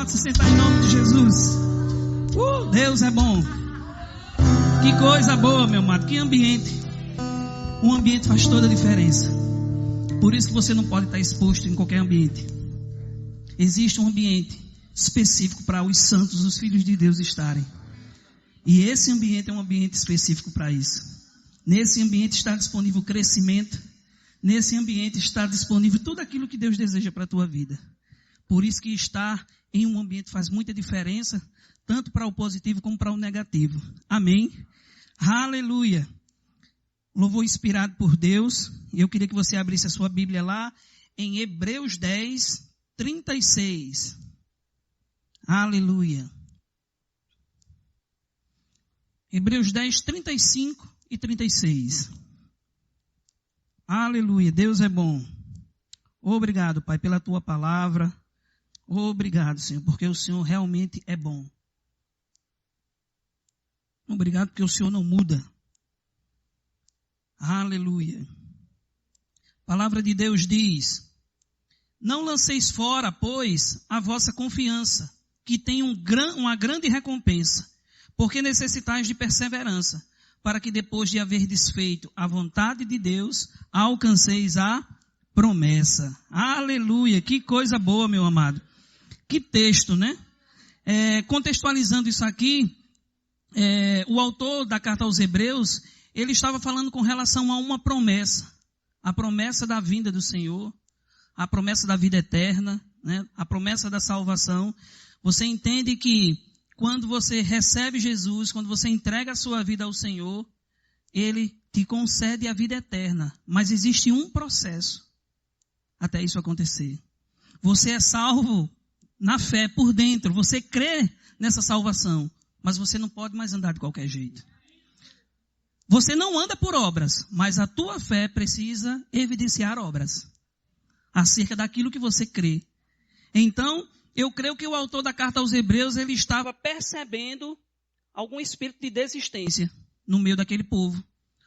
Pode se sentar em nome de Jesus. Deus é bom. Que coisa boa, meu amado. Que ambiente. Um ambiente faz toda a diferença. Por isso que você não pode estar exposto em qualquer ambiente. Existe um ambiente específico para os santos, os filhos de Deus estarem. E esse ambiente é um ambiente específico para isso. Nesse ambiente está disponível crescimento. Nesse ambiente está disponível tudo aquilo que Deus deseja para a tua vida. Por isso que estar em um ambiente faz muita diferença, tanto para o positivo como para o negativo. Amém? Aleluia. Louvor inspirado por Deus. Eu queria que você abrisse a sua Bíblia lá em Hebreus 10, 36. Aleluia. Hebreus 10, 35 e 36. Aleluia. Deus é bom. Obrigado, Pai, pela tua palavra. Obrigado, Senhor, porque o Senhor realmente é bom. Obrigado porque o Senhor não muda. Aleluia. A palavra de Deus diz: não lanceis fora, pois, a vossa confiança, que tem uma grande recompensa, porque necessitais de perseverança, para que depois de haver desfeito a vontade de Deus, alcanceis a promessa. Aleluia, que coisa boa, meu amado. Que texto, né? Contextualizando isso aqui, o autor da carta aos Hebreus, ele estava falando com relação a uma promessa. A promessa da vinda do Senhor, a promessa da vida eterna, né? A promessa da salvação. Você entende que quando você recebe Jesus, quando você entrega a sua vida ao Senhor, Ele te concede a vida eterna. Mas existe um processo até isso acontecer. Você é salvo na fé, por dentro. Você crê nessa salvação, mas você não pode mais andar de qualquer jeito. Você não anda por obras, mas a tua fé precisa evidenciar obras acerca daquilo que você crê. Então, eu creio que o autor da carta aos Hebreus, ele estava percebendo algum espírito de desistência no meio daquele povo.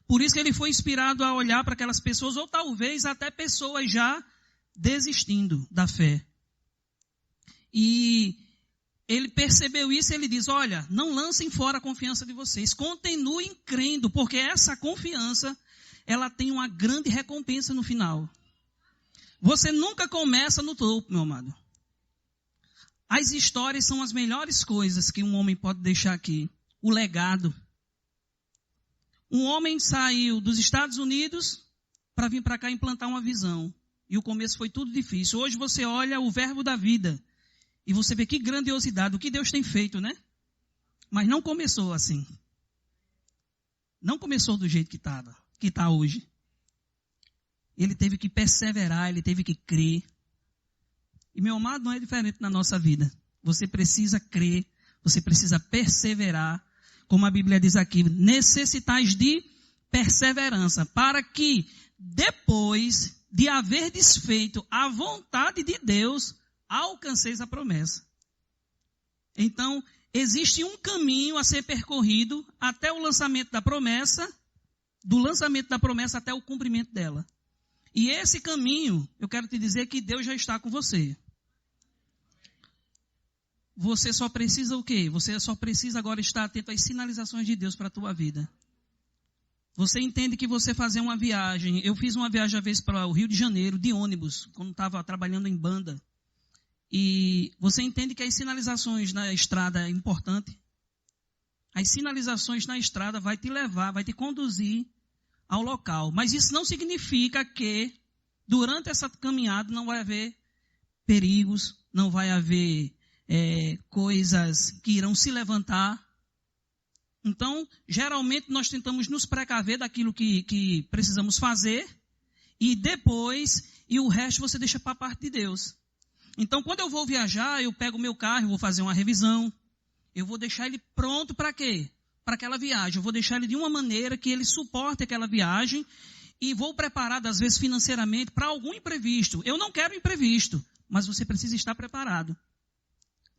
Por isso que ele foi inspirado a olhar para aquelas pessoas, ou talvez até pessoas já desistindo da fé. E ele percebeu isso e ele diz: olha, não lancem fora a confiança de vocês, continuem crendo, porque essa confiança, ela tem uma grande recompensa no final. Você nunca começa no topo, meu amado. As histórias são as melhores coisas que um homem pode deixar aqui. O legado. Um homem saiu dos Estados Unidos para vir para cá implantar uma visão. E o começo foi tudo difícil. Hoje você olha o verbo da vida e você vê que grandiosidade, o que Deus tem feito, né? Mas não começou assim. Não começou do jeito que está hoje. Ele teve que perseverar, ele teve que crer. E, meu amado, não é diferente na nossa vida. Você precisa crer, você precisa perseverar. Como a Bíblia diz aqui, necessitais de perseverança, para que depois de haver desfeito a vontade de Deus, alcanceis a promessa. Então, existe um caminho a ser percorrido até o lançamento da promessa, do lançamento da promessa até o cumprimento dela. E esse caminho, eu quero te dizer que Deus já está com você. Você só precisa o quê? Você só precisa agora estar atento às sinalizações de Deus para a tua vida. Você entende que você fazer uma viagem, eu fiz uma viagem uma vez para o Rio de Janeiro, de ônibus, quando estava trabalhando em banda. E você entende que as sinalizações na estrada é importante? As sinalizações na estrada vai te levar, vai te conduzir ao local. Mas isso não significa que durante essa caminhada não vai haver perigos, não vai haver coisas que irão se levantar. Então, geralmente nós tentamos nos precaver daquilo que precisamos fazer e depois, e o resto você deixa para a parte de Deus. Então, quando eu vou viajar, eu pego o meu carro, eu vou fazer uma revisão, eu vou deixar ele pronto para quê? Para aquela viagem. Eu vou deixar ele de uma maneira que ele suporte aquela viagem e vou preparado, às vezes financeiramente, para algum imprevisto. Eu não quero imprevisto, mas você precisa estar preparado.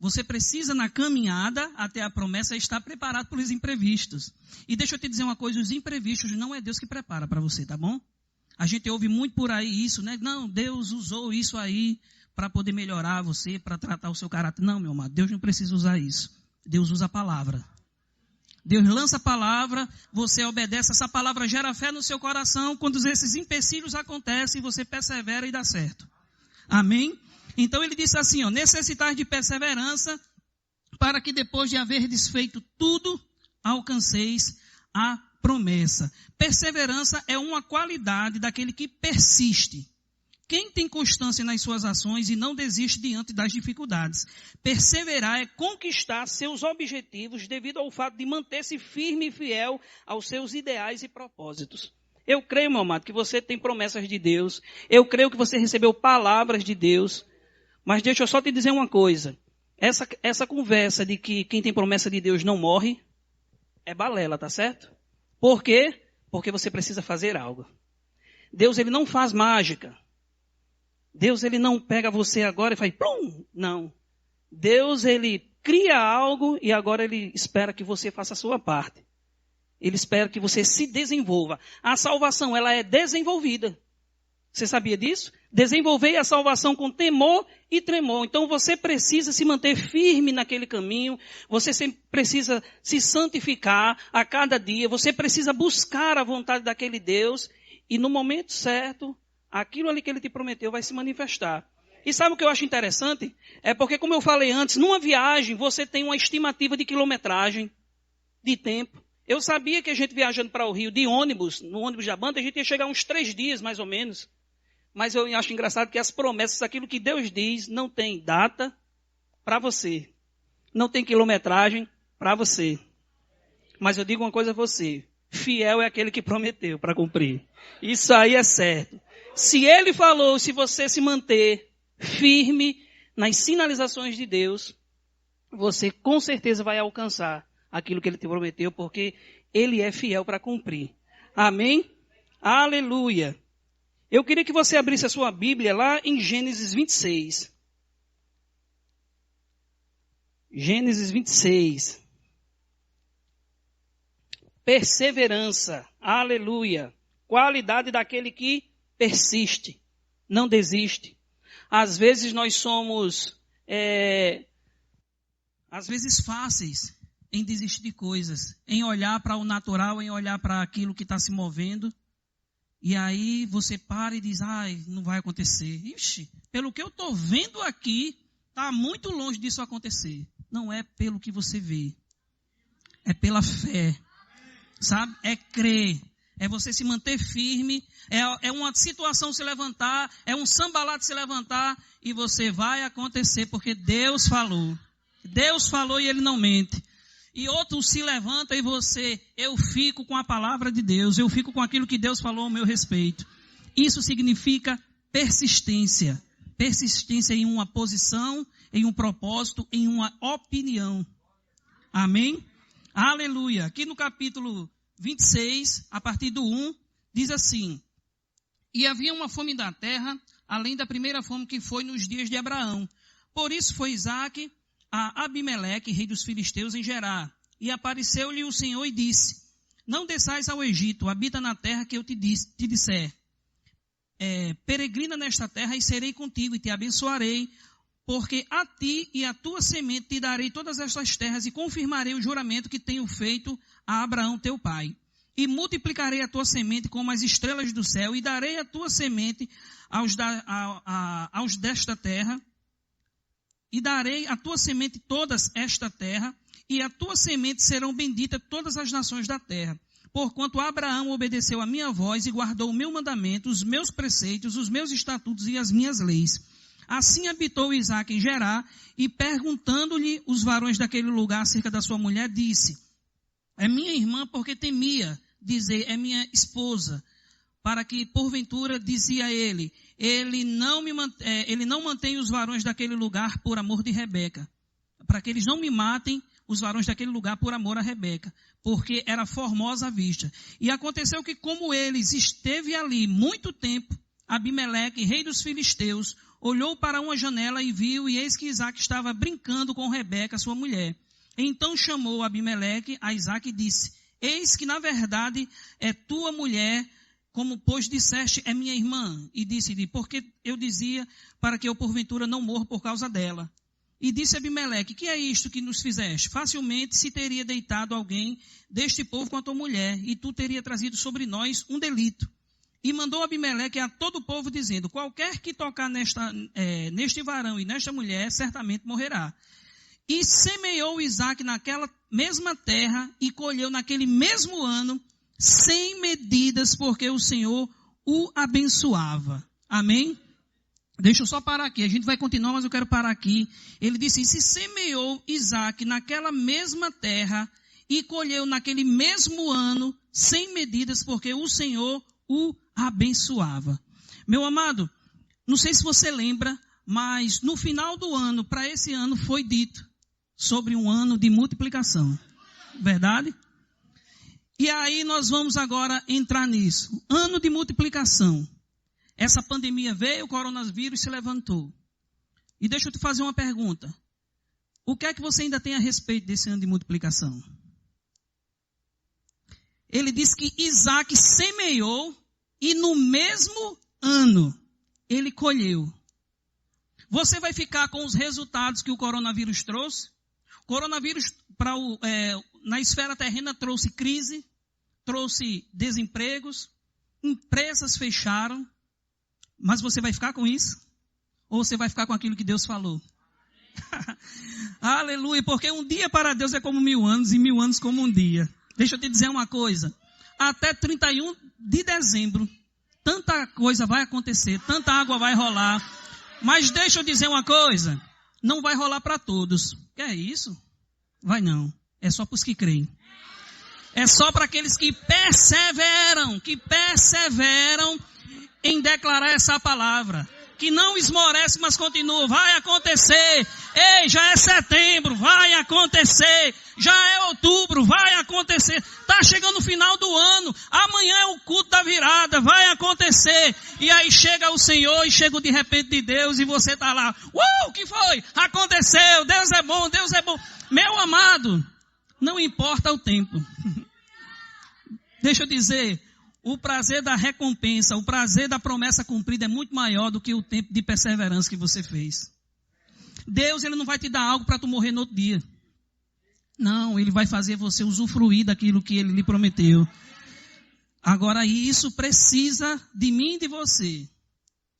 Você precisa, na caminhada até a promessa, estar preparado para os imprevistos. E deixa eu te dizer uma coisa, os imprevistos não é Deus que prepara para você, tá bom? A gente ouve muito por aí isso, né? Não, Deus usou isso aí para poder melhorar você, para tratar o seu caráter. Não, meu amado, Deus não precisa usar isso. Deus usa a palavra. Deus lança a palavra, você obedece, essa palavra gera fé no seu coração, quando esses empecilhos acontecem, você persevera e dá certo. Amém? Então ele disse assim, necessitar de perseverança, para que depois de haver desfeito tudo, alcanceis a promessa. Perseverança é uma qualidade daquele que persiste. Quem tem constância nas suas ações e não desiste diante das dificuldades. Perseverar é conquistar seus objetivos devido ao fato de manter-se firme e fiel aos seus ideais e propósitos. Eu creio, meu amado, que você tem promessas de Deus. Eu creio que você recebeu palavras de Deus. Mas deixa eu só te dizer uma coisa. Essa conversa de que quem tem promessa de Deus não morre é balela, tá certo? Por quê? Porque você precisa fazer algo. Deus, ele não faz mágica. Deus, ele não pega você agora e faz plum. Não. Deus, ele cria algo e agora ele espera que você faça a sua parte. Ele espera que você se desenvolva. A salvação, ela é desenvolvida. Você sabia disso? Desenvolvei a salvação com temor e tremor. Então você precisa se manter firme naquele caminho. Você sempre precisa se santificar a cada dia. Você precisa buscar a vontade daquele Deus. E no momento certo, aquilo ali que ele te prometeu vai se manifestar. E sabe o que eu acho interessante? É porque, como eu falei antes, numa viagem você tem uma estimativa de quilometragem, de tempo. Eu sabia que a gente viajando para o Rio de ônibus, no ônibus da banda, a gente ia chegar uns 3 dias mais ou menos. Mas eu acho engraçado que as promessas, aquilo que Deus diz, não tem data para você. Não tem quilometragem para você. Mas eu digo uma coisa a você. Fiel é aquele que prometeu para cumprir. Isso aí é certo. Se ele falou, se você se manter firme nas sinalizações de Deus, você com certeza vai alcançar aquilo que ele te prometeu, porque ele é fiel para cumprir. Amém? Aleluia. Eu queria que você abrisse a sua Bíblia lá em Gênesis 26. Gênesis 26. Perseverança. Aleluia. Qualidade daquele que persiste, não desiste. Às vezes nós somos, às vezes fáceis em desistir de coisas, em olhar para o natural, em olhar para aquilo que está se movendo. E aí você para e diz, não vai acontecer. Ixi, pelo que eu estou vendo aqui, está muito longe disso acontecer. Não é pelo que você vê. É pela fé. Sabe? É crer. É você se manter firme. É uma situação se levantar. É um sambalate se levantar. E você vai acontecer. Porque Deus falou. Deus falou e ele não mente. E outro se levanta e eu fico com a palavra de Deus, eu fico com aquilo que Deus falou ao meu respeito. Isso significa persistência. Persistência em uma posição, em um propósito, em uma opinião. Amém? Aleluia. Aqui no capítulo 26, a partir do 1, diz assim: E havia uma fome da terra, além da primeira fome que foi nos dias de Abraão. Por isso foi Isaque a Abimeleque, rei dos filisteus, em Gerar. E apareceu-lhe o Senhor e disse: Não desçais ao Egito, habita na terra que eu te disser. Peregrina nesta terra e serei contigo e te abençoarei, porque a ti e a tua semente te darei todas estas terras e confirmarei o juramento que tenho feito a Abraão teu pai. E multiplicarei a tua semente como as estrelas do céu e darei a tua semente aos desta terra. E darei a tua semente todas esta terra, e a tua semente serão benditas todas as nações da terra. Porquanto Abraão obedeceu a minha voz e guardou o meu mandamento, os meus preceitos, os meus estatutos e as minhas leis. Assim habitou Isaque em Gerar, e perguntando-lhe os varões daquele lugar acerca da sua mulher, disse: É minha irmã, porque temia dizer, é minha esposa. Para que, porventura, dizia ele não mantém os varões daquele lugar por amor de Rebeca. Para que eles não me matem, os varões daquele lugar, por amor a Rebeca. Porque era formosa a vista. E aconteceu que, como eles esteve ali muito tempo, Abimeleque, rei dos filisteus, olhou para uma janela e viu, e eis que Isaque estava brincando com Rebeca, sua mulher. Então chamou Abimeleque a Isaque e disse: Eis que, na verdade, é tua mulher, como pois disseste, é minha irmã. E disse-lhe, porque eu dizia para que eu porventura não morra por causa dela. E disse Abimeleque, que é isto que nos fizeste? Facilmente se teria deitado alguém deste povo com a tua mulher, e tu teria trazido sobre nós um delito. E mandou Abimeleque a todo o povo, dizendo, qualquer que tocar neste varão e nesta mulher, certamente morrerá. E semeou Isaque naquela mesma terra, e colheu naquele mesmo ano, sem medidas, porque o Senhor o abençoava. Amém? Deixa eu só parar aqui, a gente vai continuar, mas eu quero parar aqui. Ele disse, e se semeou Isaque naquela mesma terra, e colheu naquele mesmo ano, sem medidas, porque o Senhor o abençoava. Meu amado, não sei se você lembra, mas no final do ano, para esse ano, foi dito sobre um ano de multiplicação. Verdade? E aí nós vamos agora entrar nisso. Ano de multiplicação. Essa pandemia veio, o coronavírus se levantou. E deixa eu te fazer uma pergunta. O que é que você ainda tem a respeito desse ano de multiplicação? Ele diz que Isaque semeou e no mesmo ano ele colheu. Você vai ficar com os resultados que o coronavírus trouxe? O coronavírus na esfera terrena trouxe crise, trouxe desempregos, empresas fecharam. Mas você vai ficar com isso? Ou você vai ficar com aquilo que Deus falou? Aleluia, porque um dia para Deus é como 1000 anos e 1000 anos como um dia. Deixa eu te dizer uma coisa. Até 31 de dezembro, tanta coisa vai acontecer, tanta água vai rolar. Mas deixa eu dizer uma coisa. Não vai rolar para todos. Que é isso? Vai não. É só para os que creem. É só para aqueles que perseveram em declarar essa palavra, que não esmorece, mas continua, vai acontecer, ei, já é setembro, vai acontecer, já é outubro, vai acontecer, está chegando o final do ano, amanhã é o culto da virada, vai acontecer, e aí chega o Senhor, e chega de repente de Deus, e você está lá, o que foi? Aconteceu, Deus é bom, meu amado, não importa o tempo, deixa eu dizer, o prazer da recompensa, o prazer da promessa cumprida é muito maior do que o tempo de perseverança que você fez. Deus, Ele não vai te dar algo para tu morrer no outro dia. Não, Ele vai fazer você usufruir daquilo que Ele lhe prometeu. Agora, isso precisa de mim e de você.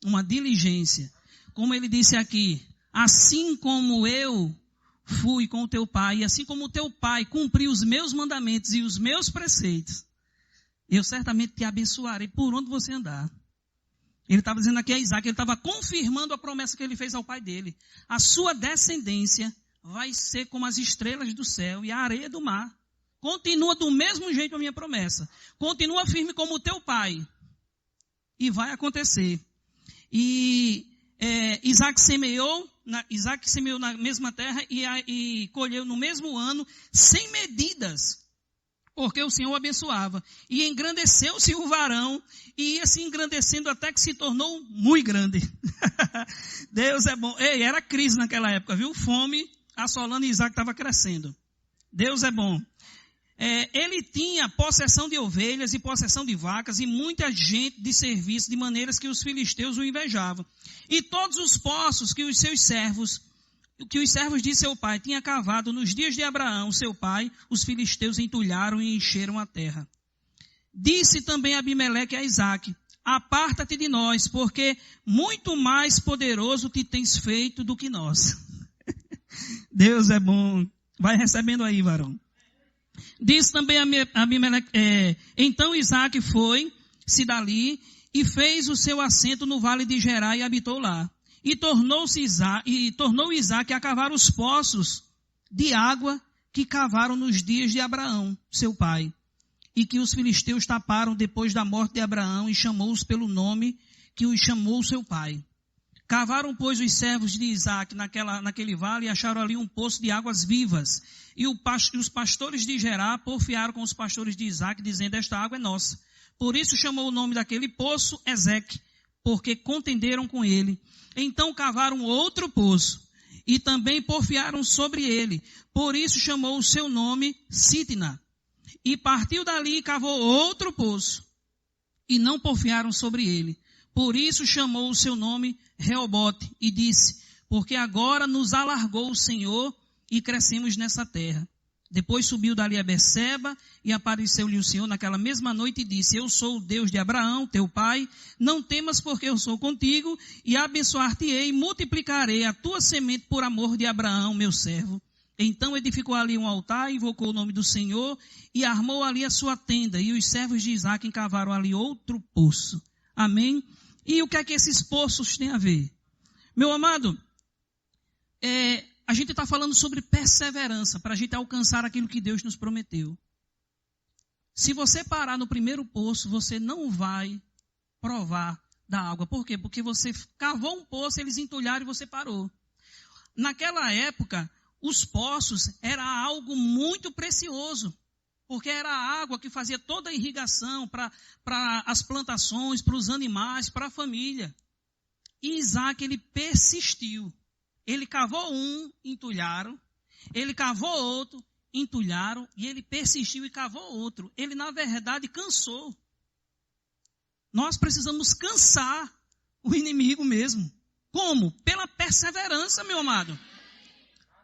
Uma diligência. Como Ele disse aqui, assim como eu fui com o teu pai, e assim como o teu pai cumpriu os meus mandamentos e os meus preceitos, eu certamente te abençoarei por onde você andar. Ele estava dizendo aqui a Isaque, ele estava confirmando a promessa que ele fez ao pai dele. A sua descendência vai ser como as estrelas do céu e a areia do mar. Continua do mesmo jeito a minha promessa. Continua firme como o teu pai. E vai acontecer. E Isaque semeou na mesma terra e colheu no mesmo ano, sem medidas. Porque o Senhor o abençoava. E engrandeceu-se o varão, e ia se engrandecendo até que se tornou muito grande. Deus é bom. Ei, era crise naquela época, viu? Fome assolando e Isaque estava crescendo. Deus é bom. Ele tinha possessão de ovelhas e possessão de vacas e muita gente de serviço, de maneiras que os filisteus o invejavam. E todos os poços que os servos de seu pai tinha cavado nos dias de Abraão, seu pai, os filisteus entulharam e encheram a terra. Disse também Abimeleque a Isaque, aparta-te de nós, porque muito mais poderoso te tens feito do que nós. Deus é bom. Vai recebendo aí, varão. Disse também Abimeleque, então Isaque foi-se dali e fez o seu assento no vale de Gerar e habitou lá. E tornou Isaque a cavar os poços de água que cavaram nos dias de Abraão, seu pai, e que os filisteus taparam depois da morte de Abraão e chamou-os pelo nome que os chamou seu pai. Cavaram, pois, os servos de Isaque naquele vale e acharam ali um poço de águas vivas. E os pastores de Gerar porfiaram com os pastores de Isaque, dizendo, esta água é nossa. Por isso chamou o nome daquele poço Ezeque, porque contenderam com ele. Então cavaram outro poço, e também porfiaram sobre ele. Por isso chamou o seu nome Sitna. E partiu dali e cavou outro poço. e não porfiaram sobre ele. Por isso chamou o seu nome Reobote e disse, porque agora nos alargou o Senhor e crescemos nessa terra. Depois subiu dali a Berseba e apareceu-lhe o Senhor naquela mesma noite e disse, eu sou o Deus de Abraão, teu pai, não temas porque eu sou contigo e abençoar-te-ei e multiplicarei a tua semente por amor de Abraão, meu servo. Então edificou ali um altar, invocou o nome do Senhor e armou ali a sua tenda e os servos de Isaque cavaram ali outro poço. Amém? E o que é que esses poços têm a ver? Meu amado, a gente está falando sobre perseverança, para a gente alcançar aquilo que Deus nos prometeu. Se você parar no primeiro poço, você não vai provar da água. Por quê? Porque você cavou um poço, eles entulharam e você parou. Naquela época, os poços era algo muito precioso, porque era a água que fazia toda a irrigação para as plantações, para os animais, para a família. E Isaque, ele persistiu. Ele cavou um, entulharam. Ele cavou outro, entulharam. E ele persistiu e cavou outro. Ele, na verdade, cansou. Nós precisamos cansar o inimigo mesmo. Como? Pela perseverança, meu amado.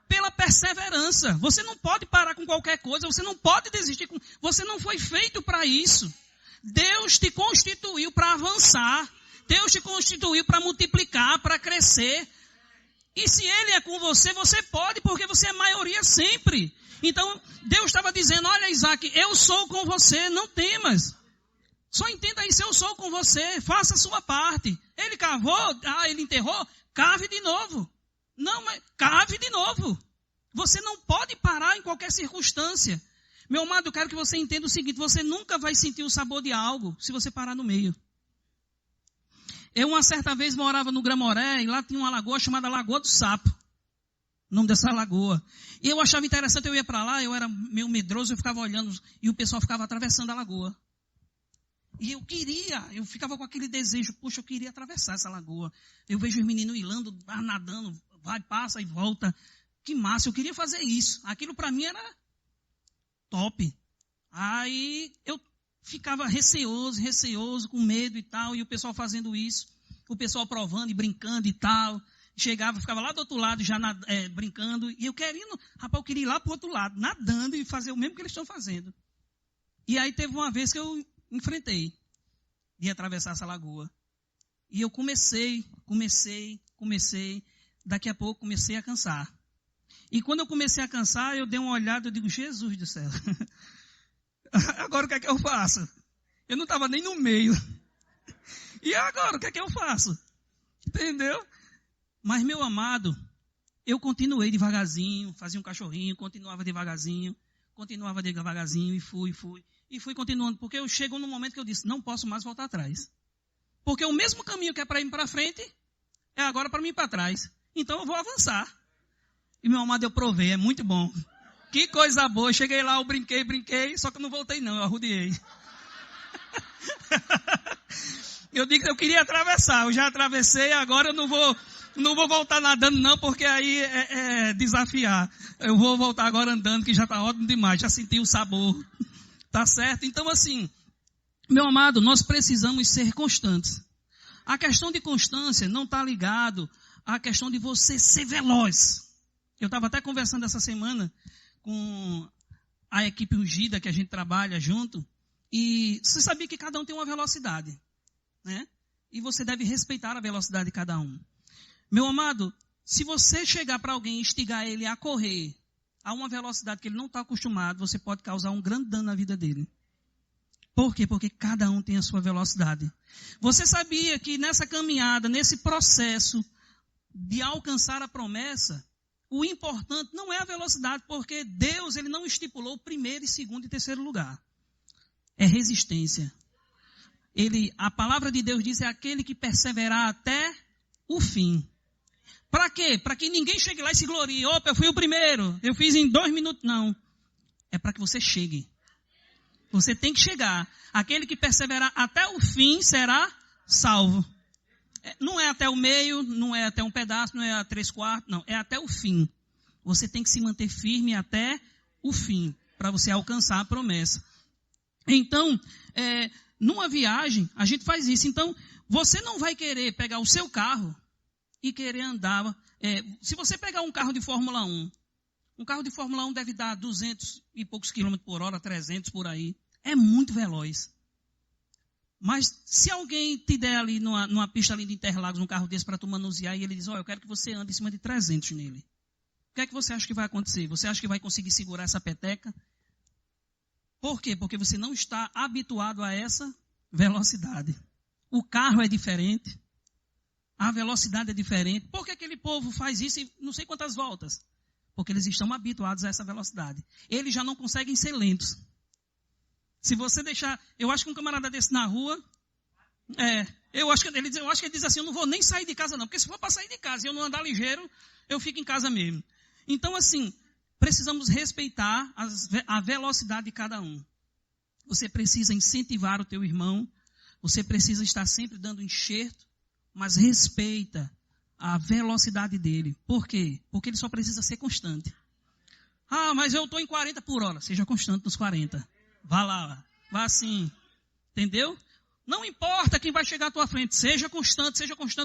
Pela perseverança. Você não pode parar com qualquer coisa. Você não pode desistir. Você não foi feito para isso. Deus te constituiu para avançar. Deus te constituiu para multiplicar, para crescer. E se Ele é com você, você pode, porque você é maioria sempre. Então, Deus estava dizendo, olha Isaque, eu sou com você, não temas. Só entenda isso, eu sou com você, faça a sua parte. Ele cavou, ele enterrou, cave de novo. Não, mas cave de novo. Você não pode parar em qualquer circunstância. Meu amado, eu quero que você entenda o seguinte, você nunca vai sentir o sabor de algo se você parar no meio. Eu uma certa vez morava no Gramoré e lá tinha uma lagoa chamada Lagoa do Sapo. O nome dessa lagoa. E eu achava interessante, eu ia para lá, eu era meio medroso, eu ficava olhando e o pessoal ficava atravessando a lagoa. E eu ficava com aquele desejo, poxa, eu queria atravessar essa lagoa. Eu vejo os meninos ilando, nadando, vai, passa e volta. Que massa, eu queria fazer isso. Aquilo para mim era top. Aí eu ficava receoso, com medo e tal, e o pessoal fazendo isso, o pessoal provando e brincando e tal, chegava, ficava lá do outro lado já brincando, e eu queria ir lá pro outro lado, nadando e fazer o mesmo que eles estão fazendo. E aí teve uma vez que eu enfrentei de atravessar essa lagoa, e eu comecei, daqui a pouco comecei a cansar. E quando eu comecei a cansar, eu dei uma olhada, eu digo, Jesus do céu, agora o que é que eu faço? Eu não estava nem no meio. E agora o que é que eu faço? Entendeu? Mas, meu amado, eu continuei devagarzinho, fazia um cachorrinho, continuava devagarzinho, e fui continuando, porque eu chego num momento que eu disse, não posso mais voltar atrás. Porque o mesmo caminho que é para ir para frente, é agora para mim ir para trás. Então eu vou avançar. E, meu amado, eu provei, é muito bom. Que coisa boa, cheguei lá, eu brinquei, só que eu não voltei não, eu arrudiei. Eu digo que eu queria atravessar, eu já atravessei, agora eu não vou voltar nadando não, porque aí é desafiar. Eu vou voltar agora andando, que já está ótimo demais, já senti o sabor. Tá certo? Então assim, meu amado, nós precisamos ser constantes. A questão de constância não está ligado à questão de você ser veloz. Eu estava até conversando essa semana com a equipe ungida que a gente trabalha junto, e você sabia que cada um tem uma velocidade, né? E você deve respeitar a velocidade de cada um. Meu amado, se você chegar para alguém e instigar ele a correr a uma velocidade que ele não está acostumado, você pode causar um grande dano na vida dele. Por quê? Porque cada um tem a sua velocidade. Você sabia que nessa caminhada, nesse processo de alcançar a promessa, o importante não é a velocidade, porque Deus ele não estipulou primeiro, segundo e terceiro lugar. É resistência. A palavra de Deus diz, é aquele que perseverar até o fim. Para quê? Para que ninguém chegue lá e se glorie. Opa, eu fui o primeiro, eu fiz em 2 minutos. Não. É para que você chegue. Você tem que chegar. Aquele que perseverar até o fim será salvo. Não é até o meio, não é até um pedaço, não é a 3/4, não. É até o fim. Você tem que se manter firme até o fim, para você alcançar a promessa. Então, numa viagem, a gente faz isso. Então, você não vai querer pegar o seu carro e querer andar. Se você pegar um carro de Fórmula 1, um carro de Fórmula 1 deve dar 200 e poucos quilômetros por hora, 300 por aí. É muito veloz. Mas se alguém te der ali numa pista ali de Interlagos, um carro desse para tu manusear, e ele diz, eu quero que você ande em cima de 300 nele. O que é que você acha que vai acontecer? Você acha que vai conseguir segurar essa peteca? Por quê? Porque você não está habituado a essa velocidade. O carro é diferente. A velocidade é diferente. Por que aquele povo faz isso e não sei quantas voltas? Porque eles estão habituados a essa velocidade. Eles já não conseguem ser lentos. Se você deixar... Eu acho que um camarada desse na rua... Eu acho que ele diz assim, eu não vou nem sair de casa não. Porque se for para sair de casa e eu não andar ligeiro, eu fico em casa mesmo. Então, assim, precisamos respeitar a velocidade de cada um. Você precisa incentivar o teu irmão. Você precisa estar sempre dando enxerto. Mas respeita a velocidade dele. Por quê? Porque ele só precisa ser constante. Mas eu estou em 40 por hora. Seja constante nos 40. Vá lá, vá assim, entendeu? Não importa quem vai chegar à tua frente, seja constante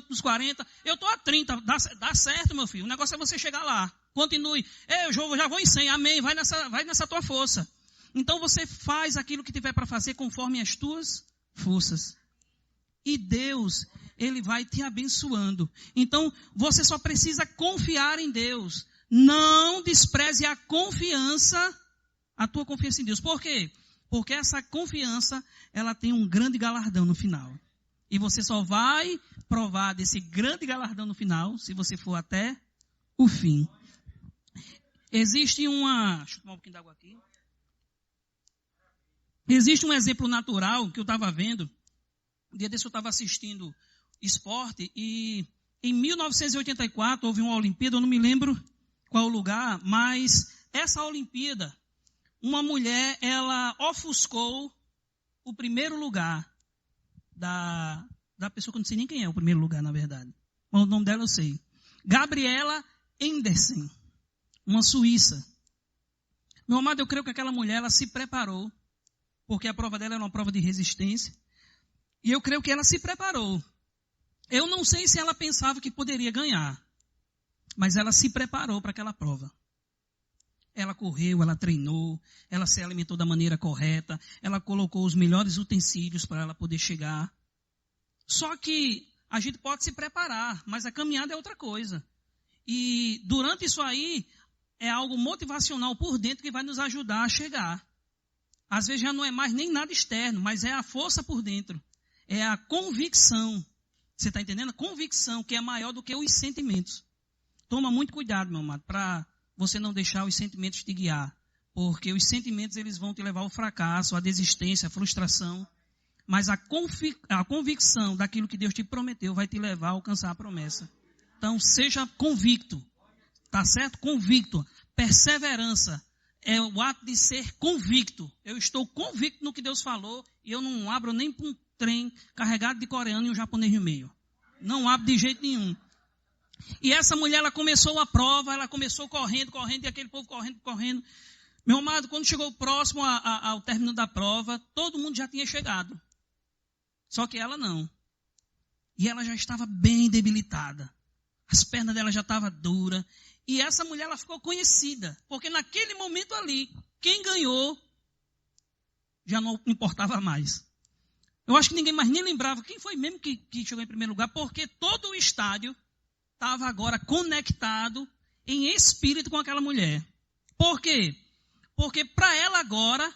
nos 40. Eu estou a 30, dá certo, meu filho. O negócio é você chegar lá. Continue. Eu já vou em 100, amém. Vai nessa tua força. Então você faz aquilo que tiver para fazer conforme as tuas forças. E Deus, Ele vai te abençoando. Então você só precisa confiar em Deus. Não despreze a tua confiança em Deus. Por quê? Porque essa confiança, ela tem um grande galardão no final. E você só vai provar desse grande galardão no final, se você for até o fim. Existe deixa eu tomar um pouquinho d'água aqui. Existe um exemplo natural que eu estava vendo. Um dia desse eu estava assistindo esporte e em 1984 houve uma Olimpíada, eu não me lembro qual lugar, mas essa Olimpíada, uma mulher, ela ofuscou o primeiro lugar da pessoa que eu não sei nem quem é o primeiro lugar, na verdade. Mas o nome dela eu sei. Gabriela Andersen, uma suíça. Meu amado, eu creio que aquela mulher, ela se preparou, porque a prova dela era uma prova de resistência. E eu creio que ela se preparou. Eu não sei se ela pensava que poderia ganhar, mas ela se preparou para aquela prova. Ela correu, ela treinou, ela se alimentou da maneira correta, ela colocou os melhores utensílios para ela poder chegar. Só que a gente pode se preparar, mas a caminhada é outra coisa. E durante isso aí, é algo motivacional por dentro que vai nos ajudar a chegar. Às vezes já não é mais nem nada externo, mas é a força por dentro. É a convicção. Você está entendendo? A convicção que é maior do que os sentimentos. Toma muito cuidado, meu amado, para você não deixar os sentimentos te guiar. Porque os sentimentos eles vão te levar ao fracasso, à desistência, à frustração. Mas a convicção daquilo que Deus te prometeu vai te levar a alcançar a promessa. Então, seja convicto. Tá certo? Convicto. Perseverança é o ato de ser convicto. Eu estou convicto no que Deus falou e eu não abro nem para um trem carregado de coreano e um japonês no meio. Não abro de jeito nenhum. E essa mulher, ela começou a prova, ela começou correndo, e aquele povo correndo. Meu amado, quando chegou próximo ao término da prova, todo mundo já tinha chegado. Só que ela não. E ela já estava bem debilitada. As pernas dela já estavam duras. E essa mulher, ela ficou conhecida. Porque naquele momento ali, quem ganhou, já não importava mais. Eu acho que ninguém mais nem lembrava quem foi mesmo que chegou em primeiro lugar, porque todo o estádio estava agora conectado em espírito com aquela mulher. Por quê? Porque para ela agora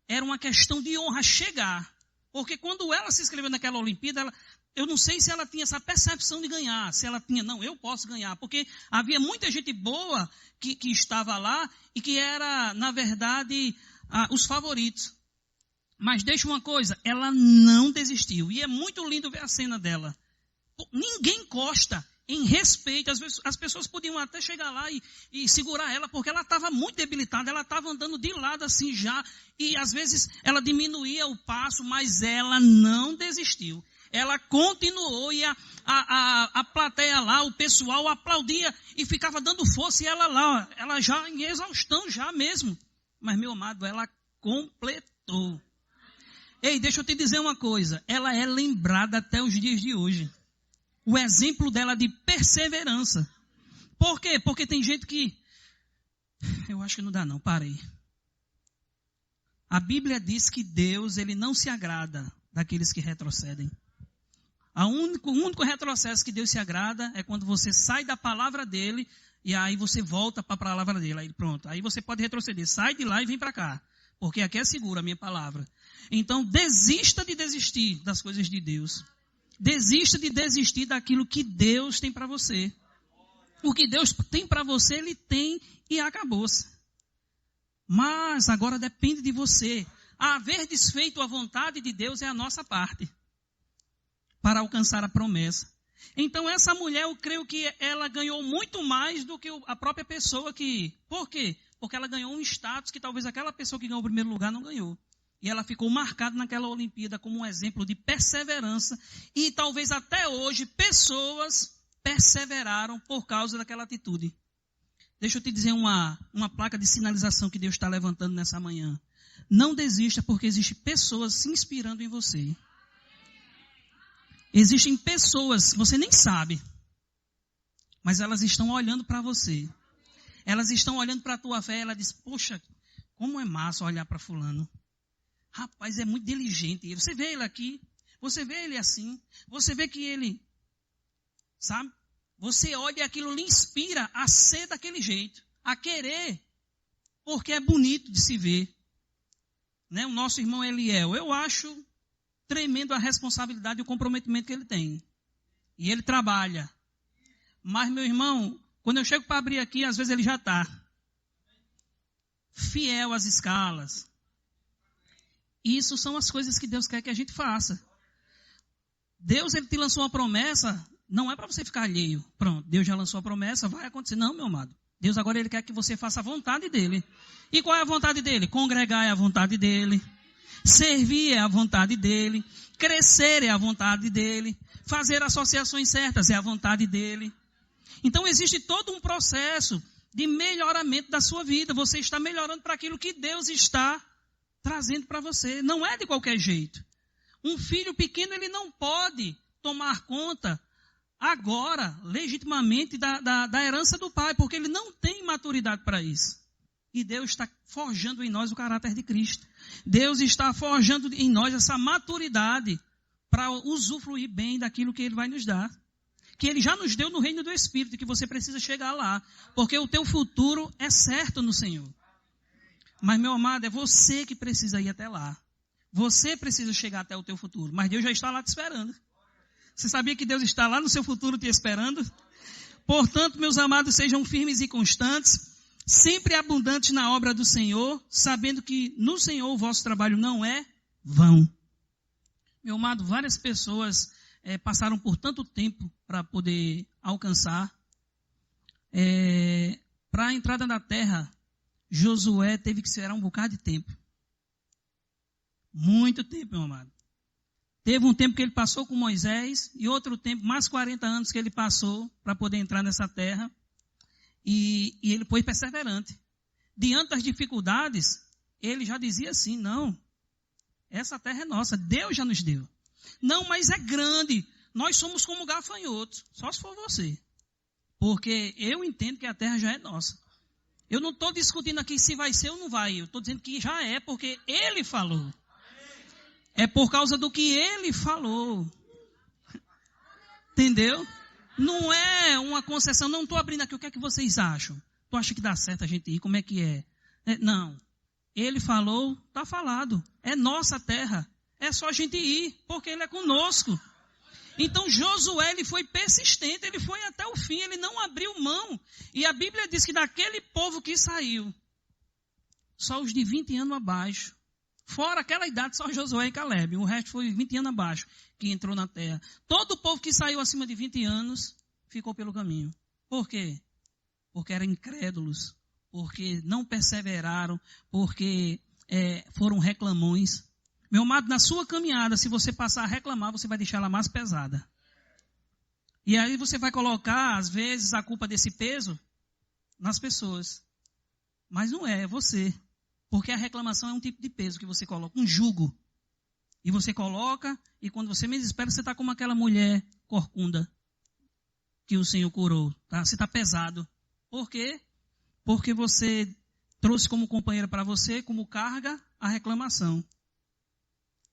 era uma questão de honra chegar. Porque quando ela se inscreveu naquela Olimpíada, eu não sei se ela tinha essa percepção de ganhar. Se ela tinha, não, eu posso ganhar. Porque havia muita gente boa que estava lá e que era, na verdade, os favoritos. Mas deixa uma coisa, ela não desistiu. E é muito lindo ver a cena dela. Ninguém encosta. Em respeito, às vezes as pessoas podiam até chegar lá e segurar ela, porque ela estava muito debilitada, ela estava andando de lado assim já, e às vezes ela diminuía o passo, mas ela não desistiu. Ela continuou e a plateia lá, o pessoal aplaudia e ficava dando força, e ela lá, ela já em exaustão já mesmo. Mas, meu amado, ela completou. Ei, deixa eu te dizer uma coisa. Ela é lembrada até os dias de hoje. O exemplo dela de perseverança. Por quê? Porque tem gente que... Eu acho que não dá não, parei. A Bíblia diz que Deus, ele não se agrada daqueles que retrocedem. O único retrocesso que Deus se agrada é quando você sai da palavra dele e aí você volta para a palavra dele. Aí pronto, aí você pode retroceder. Sai de lá e vem para cá. Porque aqui é segura a minha palavra. Então, desista de desistir das coisas de Deus. Desista de desistir daquilo que Deus tem para você. O que Deus tem para você, ele tem e acabou-se. Mas agora depende de você. Haver desfeito a vontade de Deus é a nossa parte para alcançar a promessa. Então essa mulher, eu creio que ela ganhou muito mais do que a própria pessoa que... Por quê? Porque ela ganhou um status que talvez aquela pessoa que ganhou o primeiro lugar não ganhou. E ela ficou marcada naquela Olimpíada como um exemplo de perseverança. E talvez até hoje pessoas perseveraram por causa daquela atitude. Deixa eu te dizer uma placa de sinalização que Deus está levantando nessa manhã. Não desista porque existem pessoas se inspirando em você. Existem pessoas que você nem sabe, mas elas estão olhando para você. Elas estão olhando para a tua fé e ela diz, poxa, como é massa olhar para fulano. Rapaz, é muito diligente. Você vê ele aqui, você vê ele assim, você vê que ele, sabe? Você olha e aquilo lhe inspira a ser daquele jeito, a querer, porque é bonito de se ver. Né? O nosso irmão Eliel, eu acho tremendo a responsabilidade e o comprometimento que ele tem. E ele trabalha. Mas, meu irmão, quando eu chego para abrir aqui, às vezes ele já está fiel às escalas. Isso são as coisas que Deus quer que a gente faça. Deus, ele te lançou uma promessa, não é para você ficar alheio. Pronto, Deus já lançou a promessa, vai acontecer. Não, meu amado. Deus agora, ele quer que você faça a vontade dele. E qual é a vontade dele? Congregar é a vontade dele. Servir é a vontade dele. Crescer é a vontade dele. Fazer associações certas é a vontade dele. Então existe todo um processo de melhoramento da sua vida. Você está melhorando para aquilo que Deus está trazendo para você. Não é de qualquer jeito. Um filho pequeno, ele não pode tomar conta agora, legitimamente, da herança do pai, porque ele não tem maturidade para isso. E Deus está forjando em nós o caráter de Cristo. Deus está forjando em nós essa maturidade para usufruir bem daquilo que Ele vai nos dar. Que Ele já nos deu no reino do Espírito, que você precisa chegar lá. Porque o teu futuro é certo no Senhor. Mas, meu amado, é você que precisa ir até lá. Você precisa chegar até o teu futuro. Mas Deus já está lá te esperando. Você sabia que Deus está lá no seu futuro te esperando? Portanto, meus amados, sejam firmes e constantes, sempre abundantes na obra do Senhor, sabendo que no Senhor o vosso trabalho não é vão. Meu amado, várias pessoas passaram por tanto tempo para poder alcançar. Para a entrada na terra, Josué teve que esperar um bocado de tempo. Muito tempo, meu amado. Teve um tempo que ele passou com Moisés e outro tempo, mais 40 anos que ele passou para poder entrar nessa terra. E ele foi perseverante. Diante das dificuldades, ele já dizia assim, não, essa terra é nossa, Deus já nos deu. Não, mas é grande, nós somos como gafanhotos, só se for você. Porque eu entendo que a terra já é nossa. Eu não estou discutindo aqui se vai ser ou não vai, eu estou dizendo que já é, porque ele falou. É por causa do que ele falou. Entendeu? Não é uma concessão, não estou abrindo aqui, o que é que vocês acham? Tu acha que dá certo a gente ir? Como é que é? Não. Ele falou, está falado. É nossa terra. É só a gente ir, porque ele é conosco. Então Josué, ele foi persistente, ele foi até o fim, ele não abriu mão. E a Bíblia diz que daquele povo que saiu, só os de 20 anos abaixo, fora aquela idade, só Josué e Caleb, o resto foi 20 anos abaixo, que entrou na terra. Todo o povo que saiu acima de 20 anos, ficou pelo caminho. Por quê? Porque eram incrédulos, porque não perseveraram, porque foram reclamões. Meu amado, na sua caminhada, se você passar a reclamar, você vai deixar ela mais pesada. E aí você vai colocar, às vezes, a culpa desse peso nas pessoas. Mas não é você. Porque a reclamação é um tipo de peso que você coloca, um jugo. E você coloca, e quando você menos espera, você está como aquela mulher corcunda que o Senhor curou. Tá? Você está pesado. Por quê? Porque você trouxe como companheira para você, como carga, a reclamação.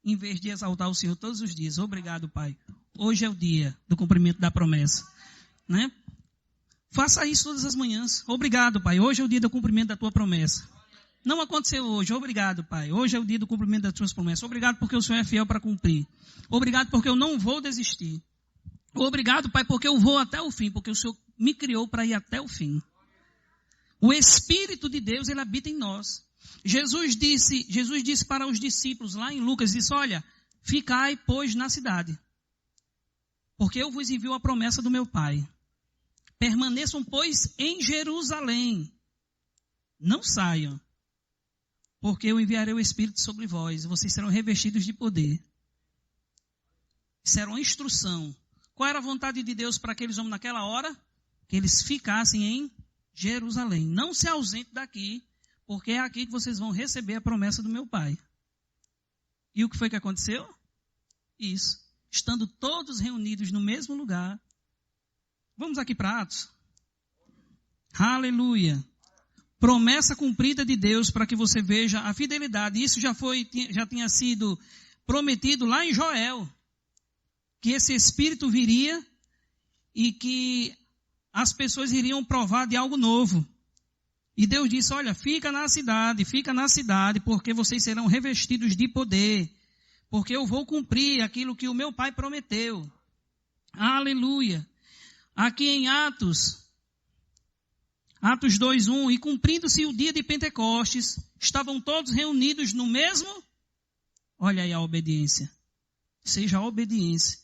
Em vez de exaltar o Senhor todos os dias. Obrigado, Pai. Hoje é o dia do cumprimento da promessa. Né? Faça isso todas as manhãs. Obrigado, Pai. Hoje é o dia do cumprimento da tua promessa. Não aconteceu hoje. Obrigado, Pai. Hoje é o dia do cumprimento das tuas promessas. Obrigado porque o Senhor é fiel para cumprir. Obrigado porque eu não vou desistir. Obrigado, Pai, porque eu vou até o fim. Porque o Senhor me criou para ir até o fim. O Espírito de Deus, ele habita em nós. Jesus disse para os discípulos, lá em Lucas, disse, olha, ficai, pois, na cidade. Porque eu vos envio a promessa do meu Pai. Permaneçam, pois, em Jerusalém. Não saiam. Porque eu enviarei o Espírito sobre vós. Vocês serão revestidos de poder. Isso era uma instrução. Qual era a vontade de Deus para aqueles homens naquela hora? Que eles ficassem em Jerusalém. Não se ausente daqui, porque é aqui que vocês vão receber a promessa do meu Pai. E o que foi que aconteceu? Isso. Estando todos reunidos no mesmo lugar. Vamos aqui para Atos. Aleluia. Promessa cumprida de Deus para que você veja a fidelidade. Isso já tinha sido prometido lá em Joel. Que esse Espírito viria e que as pessoas iriam provar de algo novo. E Deus disse, olha, fica na cidade, porque vocês serão revestidos de poder. Porque eu vou cumprir aquilo que o meu Pai prometeu. Aleluia. Aqui em Atos 2:1, e cumprindo-se o dia de Pentecostes, estavam todos reunidos no mesmo, olha aí a obediência, seja a obediência.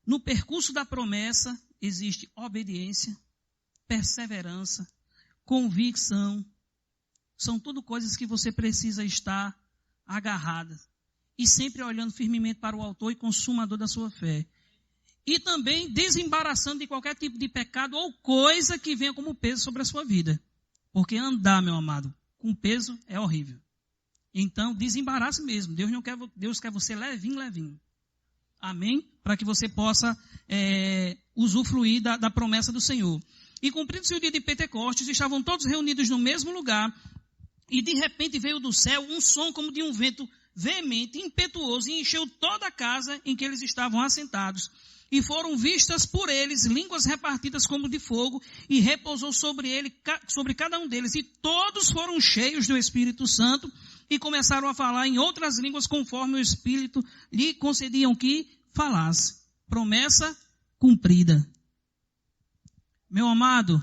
No percurso da promessa existe obediência, perseverança, convicção, são tudo coisas que você precisa estar agarrada, e sempre olhando firmemente para o autor e consumador da sua fé. E também desembaraçando de qualquer tipo de pecado ou coisa que venha como peso sobre a sua vida. Porque andar, meu amado, com peso é horrível. Então, desembarace mesmo. Deus quer você levinho. Amém? Para que você possa usufruir da promessa do Senhor. E cumprindo-se o dia de Pentecostes, estavam todos reunidos no mesmo lugar. E de repente veio do céu um som como de um vento veemente, impetuoso, e encheu toda a casa em que eles estavam assentados. E foram vistas por eles línguas repartidas como de fogo, e repousou sobre cada um deles. E todos foram cheios do Espírito Santo, e começaram a falar em outras línguas, conforme o Espírito lhe concediam que falasse. Promessa cumprida. Meu amado,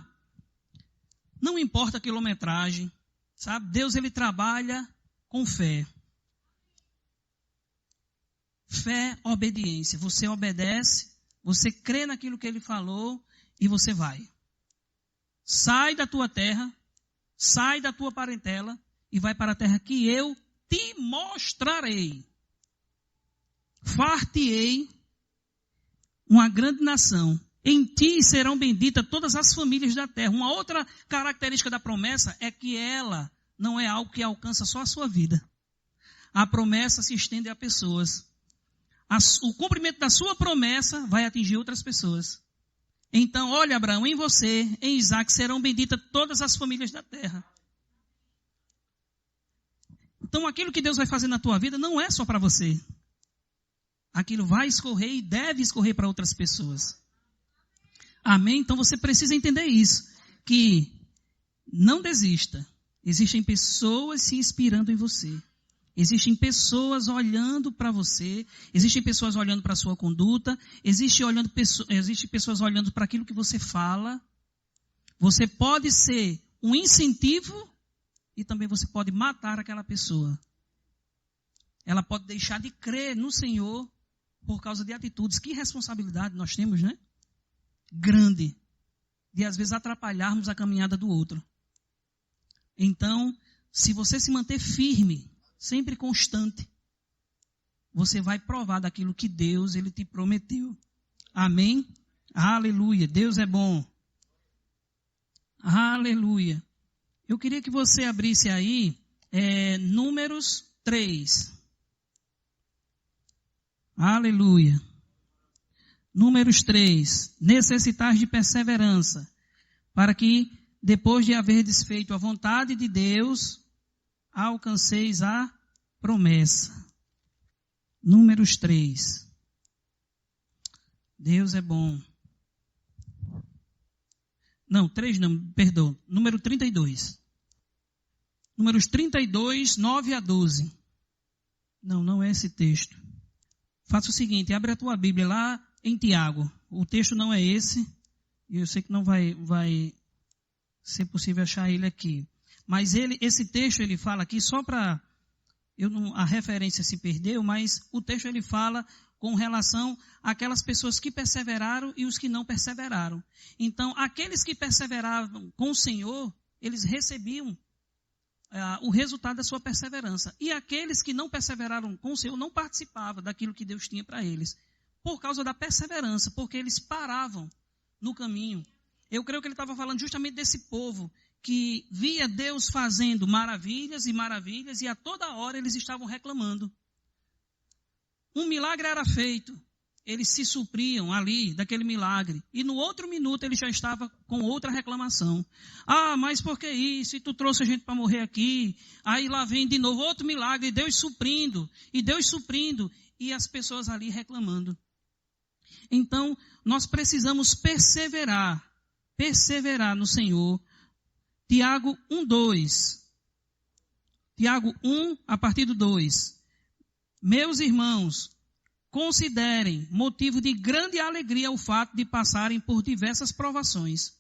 não importa a quilometragem, sabe? Deus, ele trabalha com fé. Fé, obediência. Você obedece, você crê naquilo que ele falou e você vai. Sai da tua terra, sai da tua parentela e vai para a terra que eu te mostrarei. Far-te-ei uma grande nação. Em ti serão benditas todas as famílias da terra. Uma outra característica da promessa é que ela não é algo que alcança só a sua vida. A promessa se estende a pessoas. O cumprimento da sua promessa vai atingir outras pessoas. Então, olha, Abraão, em você, em Isaac, serão benditas todas as famílias da terra. Então, aquilo que Deus vai fazer na tua vida não é só para você. Aquilo vai escorrer e deve escorrer para outras pessoas. Amém? Então, você precisa entender isso. Que não desista. Existem pessoas se inspirando em você. Existem pessoas olhando para você, existem pessoas olhando para a sua conduta, existem pessoas olhando para aquilo que você fala. Você pode ser um incentivo e também você pode matar aquela pessoa. Ela pode deixar de crer no Senhor por causa de atitudes. Que responsabilidade nós temos, né? Grande. De às vezes atrapalharmos a caminhada do outro. Então, se você se manter firme, sempre constante, você vai provar daquilo que Deus, ele te prometeu. Amém? Aleluia. Deus é bom. Aleluia. Eu queria que você abrisse aí Números 3. Aleluia. Números 3. Necessitais de perseverança, para que, depois de haverdes feito a vontade de Deus, alcanceis a promessa. Números 3. Deus é bom. Não, 3 não, perdão. Número 32. Números 32, 9 a 12. Não é esse texto. Faça o seguinte, abre a tua Bíblia lá em Tiago. O texto não é esse. E eu sei que não vai ser possível achar ele aqui. Mas esse texto ele fala aqui só para... a referência se perdeu, mas o texto ele fala com relação àquelas pessoas que perseveraram e os que não perseveraram. Então, aqueles que perseveravam com o Senhor, eles recebiam o resultado da sua perseverança. E aqueles que não perseveraram com o Senhor não participavam daquilo que Deus tinha para eles. Por causa da perseverança, porque eles paravam no caminho. Eu creio que ele estava falando justamente desse povo que via Deus fazendo maravilhas e maravilhas e a toda hora eles estavam reclamando. Um milagre era feito, eles se supriam ali daquele milagre e no outro minuto ele já estava com outra reclamação. Ah, mas por que isso? E tu trouxe a gente para morrer aqui? Aí lá vem de novo outro milagre, Deus suprindo e as pessoas ali reclamando. Então, nós precisamos perseverar no Senhor. Tiago 1:2. Tiago 1, a partir do 2. Meus irmãos, considerem motivo de grande alegria o fato de passarem por diversas provações,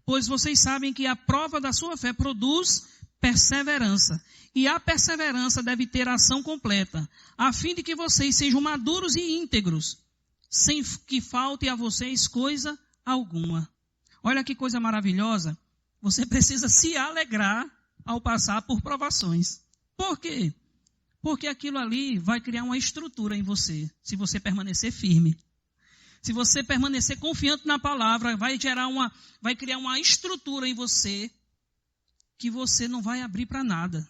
pois vocês sabem que a prova da sua fé produz perseverança, e a perseverança deve ter ação completa, a fim de que vocês sejam maduros e íntegros, sem que falte a vocês coisa alguma. Olha que coisa maravilhosa. Você precisa se alegrar ao passar por provações. Por quê? Porque aquilo ali vai criar uma estrutura em você, se você permanecer firme. Se você permanecer confiante na palavra, vai criar uma estrutura em você que você não vai abrir para nada.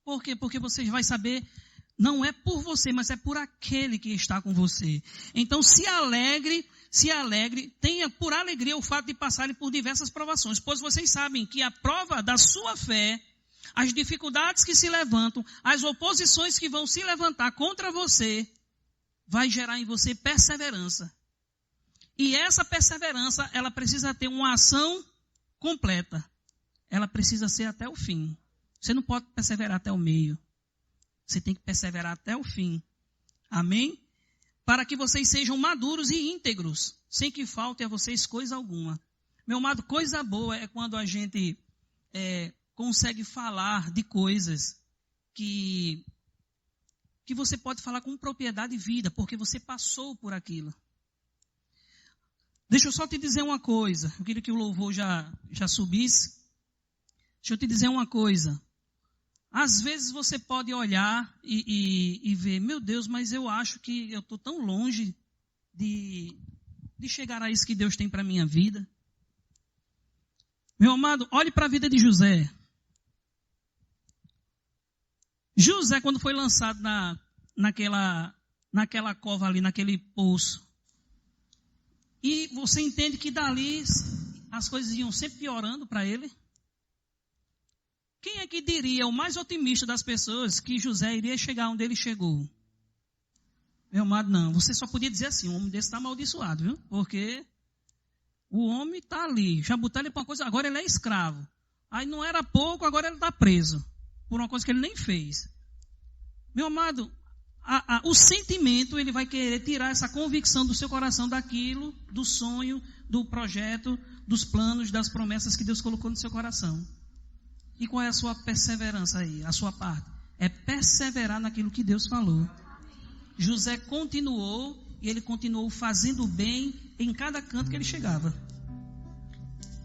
Por quê? Porque você vai saber, não é por você, mas é por aquele que está com você. Então se alegre, tenha por alegria o fato de passarem por diversas provações, pois vocês sabem que a prova da sua fé, as dificuldades que se levantam, as oposições que vão se levantar contra você, vai gerar em você perseverança. E essa perseverança, ela precisa ter uma ação completa. Ela precisa ser até o fim. Você não pode perseverar até o meio. Você tem que perseverar até o fim. Amém? Para que vocês sejam maduros e íntegros, sem que falte a vocês coisa alguma. Meu amado, coisa boa é quando a gente consegue falar de coisas que você pode falar com propriedade e vida, porque você passou por aquilo. Deixa eu só te dizer uma coisa. Eu queria que o louvor já subisse. Deixa eu te dizer uma coisa. Às vezes você pode olhar e ver, meu Deus, mas eu acho que eu estou tão longe de chegar a isso que Deus tem para a minha vida. Meu amado, olhe para a vida de José. José, quando foi lançado naquela cova ali, naquele poço, e você entende que dali as coisas iam sempre piorando para ele. Quem é que diria, o mais otimista das pessoas, que José iria chegar onde ele chegou? Meu amado, não. Você só podia dizer assim, um homem desse está amaldiçoado, viu? Porque o homem está ali, já botaram ele para uma coisa, agora ele é escravo. Aí não era pouco, agora ele está preso. Por uma coisa que ele nem fez. Meu amado, o sentimento, ele vai querer tirar essa convicção do seu coração daquilo, do sonho, do projeto, dos planos, das promessas que Deus colocou no seu coração. E qual é a sua perseverança aí, a sua parte? É perseverar naquilo que Deus falou. José continuou, e ele continuou fazendo bem em cada canto que ele chegava.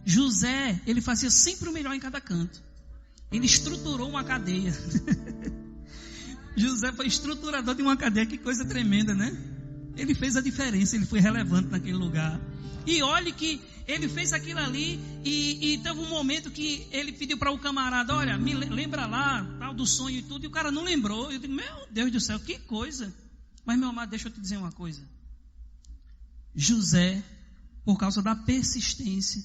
José, ele fazia sempre o melhor em cada canto. Ele estruturou uma cadeia. José foi estruturador de uma cadeia, que coisa tremenda, né? Ele fez a diferença, ele foi relevante naquele lugar. E olhe que ele fez aquilo ali e teve um momento que ele pediu para o camarada, olha, me lembra lá, tal do sonho e tudo, e o cara não lembrou. Eu digo, meu Deus do céu, que coisa. Mas, meu amado, deixa eu te dizer uma coisa. José, por causa da persistência,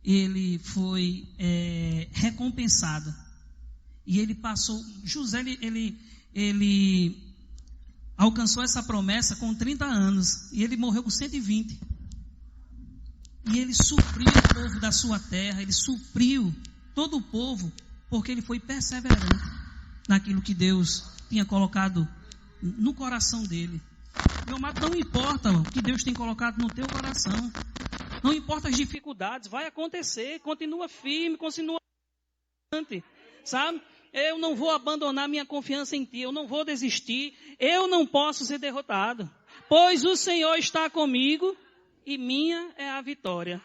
ele foi recompensado. E ele passou... José, ele alcançou essa promessa com 30 anos. E ele morreu com 120. E ele supriu o povo da sua terra. Ele supriu todo o povo, porque ele foi perseverante naquilo que Deus tinha colocado no coração dele. Meu amado, não importa o que Deus tem colocado no teu coração. Não importa as dificuldades, vai acontecer. Continua firme, continua adiante, sabe? Eu não vou abandonar minha confiança em ti, eu não vou desistir, eu não posso ser derrotado, pois o Senhor está comigo e minha é a vitória.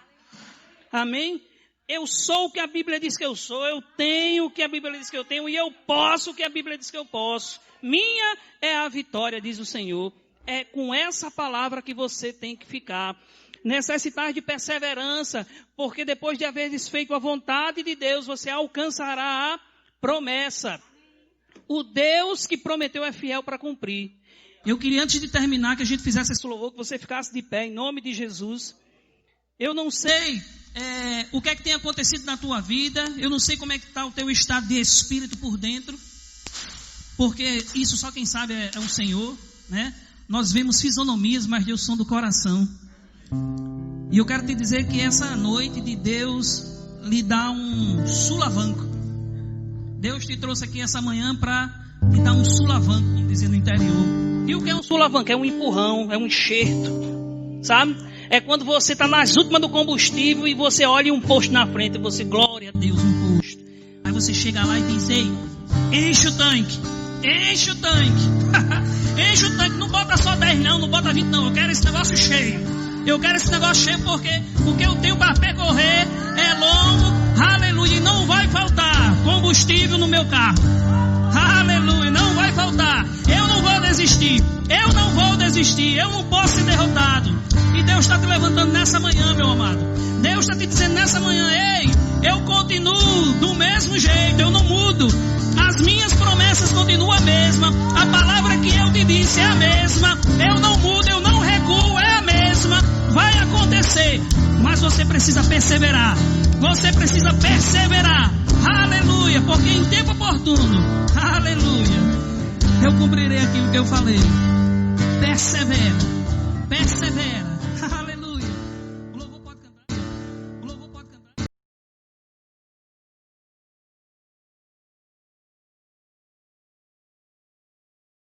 Amém? Eu sou o que a Bíblia diz que eu sou, eu tenho o que a Bíblia diz que eu tenho e eu posso o que a Bíblia diz que eu posso. Minha é a vitória, diz o Senhor. É com essa palavra que você tem que ficar. Necessitar de perseverança, porque depois de haveres feito a vontade de Deus, você alcançará a promessa. O Deus que prometeu é fiel para cumprir. Eu queria, antes de terminar, que a gente fizesse esse louvor, que você ficasse de pé, em nome de Jesus. Eu não sei o que é que tem acontecido na tua vida, eu não sei como é que está o teu estado de espírito por dentro, porque isso só quem sabe é o Senhor, né? Nós vemos fisionomias, mas Deus som do coração. E eu quero te dizer que essa noite de Deus lhe dá um sulavanco. Deus te trouxe aqui essa manhã para te dar um sulavanco, como dizia no interior. E o que é um sulavanco? É um empurrão, é um enxerto, sabe? É quando você está nas últimas do combustível e você olha um posto na frente e você, glória a Deus, um posto. Aí você chega lá e diz, ei, enche o tanque, enche o tanque. Enche o tanque, não bota só 10 não bota 20 não, eu quero esse negócio cheio. Eu quero esse negócio cheio porque o que eu tenho para percorrer é longo, aleluia, e não vai faltar combustível no meu carro. Aleluia, não vai faltar. Eu não vou desistir, eu não vou desistir, eu não posso ser derrotado. E Deus está te levantando nessa manhã, meu amado. Deus está te dizendo nessa manhã, ei, eu continuo do mesmo jeito, eu não mudo. As minhas promessas continuam a mesma. A palavra que eu te disse é a mesma. Eu não mudo, eu não recuo, é a mesma. Vai acontecer, mas você precisa perseverar. Você precisa perseverar. Aleluia, porque em tempo oportuno, aleluia, eu cumprirei aquilo que eu falei. Persevera, persevera.